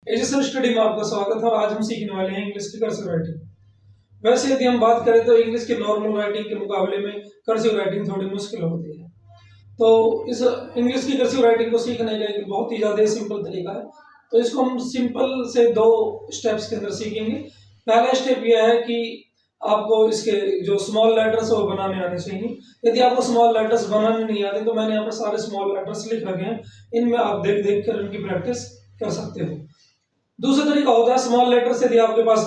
Education study में आपका स्वागत है और आज हम सीखने वाले हैं इंग्लिश की कर्सिव राइटिंग। वैसे यदि हम बात करें तो इंग्लिश की नॉर्मल राइटिंग के मुकाबले में कर्सिव राइटिंग थोड़ी मुश्किल होती है। तो इस इंग्लिश की कर्सिव राइटिंग को सीखने का एक बहुत ही ज़्यादा सिंपल तरीका है। तो इसको हम सिंपल से दो स्टेप्स के अंदर सीखेंगे। पहला स्टेप यह है कि आपको इसके जो स्मॉल लेटर्स है वो बनाने आने चाहिए। यदि आपको स्मॉल लेटर्स बनाने नहीं आते तो मैंने यहाँ पर सारे स्मॉल लेटर्स लिख रखे हैं, इनमें आप देख देख कर इनकी प्रैक्टिस कर सकते हो। दूसरा तरीका होता है स्मॉल लेटर्स यदि आपके पास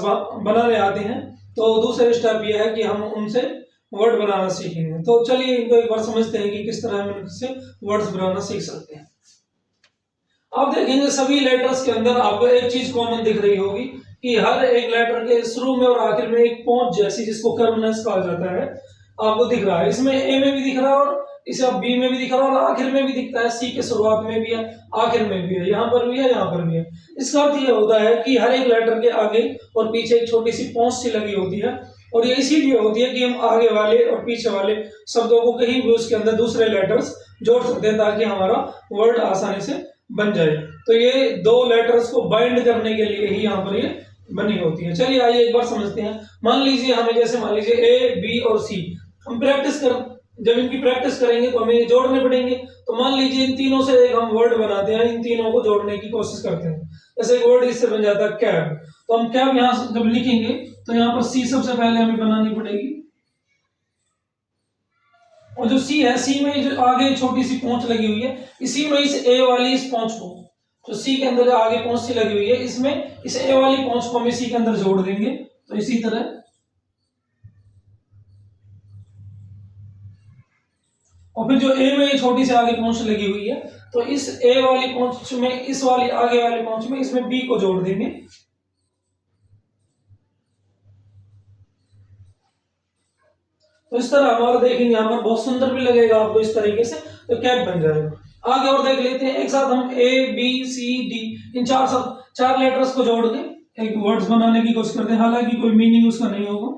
बनाने आते हैं तो दूसरा स्टेप यह है कि हम उनसे वर्ड बनाना सीखेंगे। तो चलिए इनको एक बार समझते हैं कि किस तरह हम इनसे वर्ड्स बनाना सीख सकते हैं। आप देखेंगे सभी लेटर्स के अंदर आपको एक चीज कॉमन दिख रही होगी कि हर एक लेटर के शुरू में और आखिर में एक पॉइंट जैसी जिसको कर्वनेस कहा जाता है आपको दिख रहा है। इसमें ए में भी दिख रहा है और इसे अब बी में भी दिख रहा है और आखिर में भी दिखता है। सी के शुरुआत में भी है, आखिर में भी है, यहाँ पर भी है, यहाँ पर भी है। इसका अर्थ ये होता है कि हर एक लेटर के आगे और पीछे एक छोटी सी पॉइंट सी लगी होती है और ये इसीलिए होती है कि हम आगे वाले और पीछे वाले शब्दों को कहीं भी उसके अंदर दूसरे लेटर्स जोड़ सकते हैं ताकि हमारा वर्ड आसानी से बन जाए। तो ये दो लेटर्स को बाइंड करने के लिए ही यहाँ पर ये बनी होती है। चलिए आइए एक बार समझते हैं। मान लीजिए हमें जैसे मान लीजिए ए बी और सी, हम प्रैक्टिस कर जब इनकी प्रैक्टिस करेंगे तो हमें ये जोड़ने पड़ेंगे। तो मान लीजिए इन तीनों से एक हम वर्ड बनाते हैं, इन तीनों को जोड़ने की कोशिश करते हैं। जैसे एक वर्ड इससे बन जाता है कैब, तो हम कैब यहाँ जब लिखेंगे तो यहाँ पर सी सबसे पहले हमें बनानी पड़ेगी और जो सी है, सी में जो आगे छोटी सी पहुंच लगी हुई है, इसी में इस ए वाली इस पहुंच को, जो सी के अंदर जो आगे पहुंच सी लगी हुई है, इसमें इस ए वाली पहुंच को हम इसी के अंदर जोड़ देंगे। तो इसी तरह और फिर जो ए में छोटी सी आगे पहुंच लगी हुई है तो इस ए वाली पहुंच में इस वाली आगे वाली पहुंच में इसमें बी को जोड़ देंगे। तो इस तरह हमारा देखेंगे यहाँ पर बहुत सुंदर भी लगेगा आपको इस तरीके से, तो कैप बन जाएगा। आगे और देख लेते हैं। एक साथ हम ए बी सी डी इन चार लेटर्स को जोड़ के एक वर्ड्स बनाने की कोशिश करते हैं, हालांकि कोई मीनिंग उसका नहीं होगा।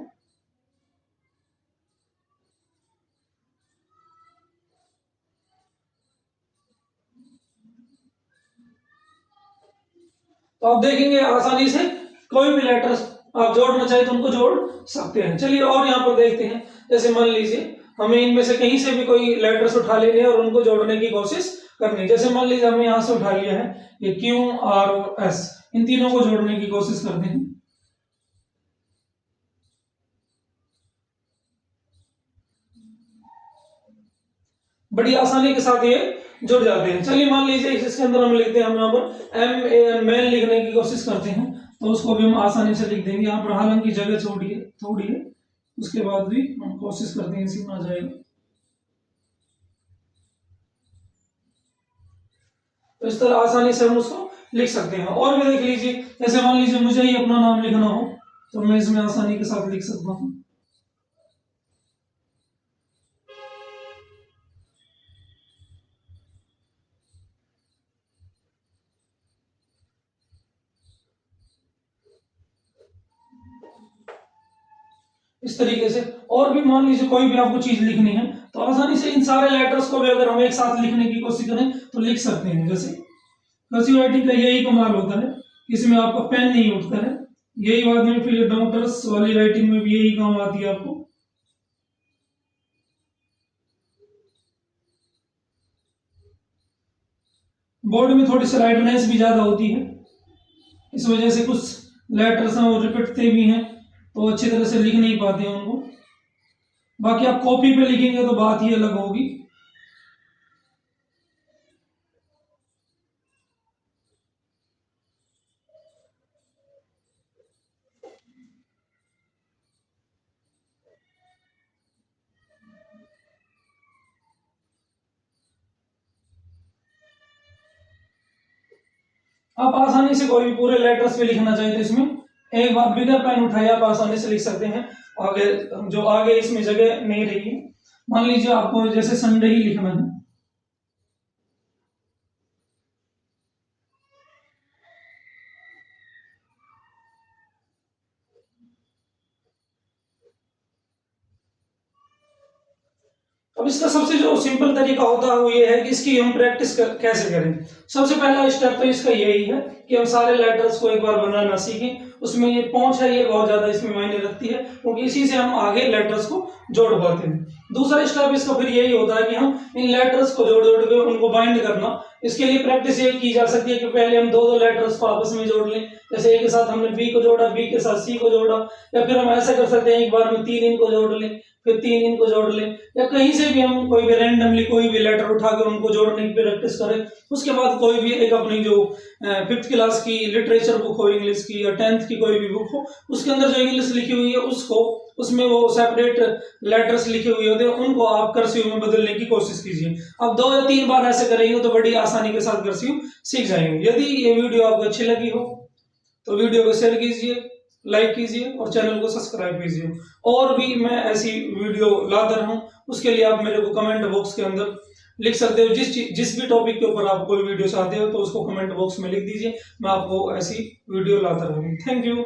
तो आप देखेंगे आसानी से कोई भी लेटर्स आप जोड़ना चाहे तो उनको जोड़ सकते हैं। चलिए और यहाँ पर देखते हैं। जैसे मान लीजिए हमें इनमें से कहीं से भी कोई लेटर्स उठा लेने और उनको जोड़ने की कोशिश करनी। जैसे मान लीजिए हमने यहाँ से उठा लिया है ये क्यू आर और एस, इन तीनों को जोड़ने की कोशिश करते हैं। बड़ी आसानी के साथ ये जुड़ जाते हैं। चलिए मान लीजिए इसके अंदर हम लिखते हैं, हम यहाँ पर एम ए एन मैन लिखने की कोशिश करते हैं तो उसको भी हम आसानी से लिख देंगे। यहाँ पर हालांकि जगह थोड़ी है, उसके बाद भी हम कोशिश करते हैं इसी में आ जाएगा। तो इस तरह आसानी से हम उसको लिख सकते हैं। और भी देख लीजिए, जैसे मान लीजिए मुझे ही अपना नाम लिखना हो तो मैं इसमें आसानी के साथ लिख सकता हूँ। इस तरीके से और भी मान लीजिए कोई भी आपको चीज लिखनी है तो आसानी से इन सारे लेटर्स को भी अगर हम एक साथ लिखने की कोशिश करें तो लिख सकते हैं। जैसे कर्सिव राइटिंग का यही कमाल होता है, इसमें आपका पेन नहीं उठता है। यही बात में फिर डॉक्टर्स वाली राइटिंग में भी यही काम आती है आपको। बोर्ड में थोड़ी स्लाइडनेस भी ज्यादा होती है, इस वजह से कुछ लेटर्स हैं वो रिपीटते भी हैं तो अच्छी तरह से लिख नहीं पाते हैं उनको। बाकी आप कॉपी पे लिखेंगे तो बात ही अलग होगी। आप आसानी से कोई भी पूरे लेटर्स पे लिखना चाहिए तो इसमें एक बार बिगर पेन उठाए आप आसानी से लिख सकते हैं। आगे जो आगे इसमें जगह नहीं रही, मान लीजिए आपको जैसे संडे ही लिखना है तो अब इसका सबसे जो सिंपल तरीका होता है वो ये है कि इसकी हम प्रैक्टिस कैसे करें। सबसे पहला स्टेप तो इसका यही है कि हम सारे लेटर्स को एक बार बनाना सीखें। उसमें ये पहुंच है, ये बहुत ज्यादा इसमें मायने रखती है, क्योंकि इसी से हम आगे लेटर्स को जोड़ पाते हैं। दूसरा स्टेप इसका फिर यही होता है कि हम इन लेटर्स को जोड़ जोड़ के उनको बाइंड करना। इसके लिए प्रैक्टिस ये की जा सकती है कि पहले हम दो दो लेटर्स को आपस में जोड़ लें। जैसे ए के साथ हमने बी को जोड़ा, बी के साथ सी को जोड़ा, या फिर हम ऐसा कर सकते हैं एक बार में 3 इनको जोड़ लें, फिर 3 इनको जोड़ लें, या कहीं से भी हम कोई भी रैंडमली कोई भी लेटर उठा कर उनको जोड़ने की प्रैक्टिस करें। उसके बाद कोई भी एक अपनी जो 5th क्लास की लिटरेचर बुक हो इंग्लिश की, या 10th की कोई भी बुक हो, उसके अंदर जो इंग्लिश लिखी हुई है उसको, उसमें वो सेपरेट लेटर्स लिखे हुए होते हैं, उनको आप कर्सिव में बदलने की कोशिश कीजिए। अब 2 या 3 बार ऐसे करेंगे तो बड़ी आसानी के साथ कर्सिव सीख जाएंगे। यदि ये वीडियो आपको अच्छी लगी हो तो वीडियो को शेयर कीजिए, लाइक कीजिए और चैनल को सब्सक्राइब कीजिए। और भी मैं ऐसी वीडियो लाता रहूं, उसके लिए आप मेरे को कमेंट बॉक्स के अंदर लिख सकते हो। जिस भी टॉपिक के ऊपर आप कोई वीडियो चाहते हो तो उसको कमेंट बॉक्स में लिख दीजिए, मैं आपको ऐसी वीडियो लाता रहूंगा। Thank you.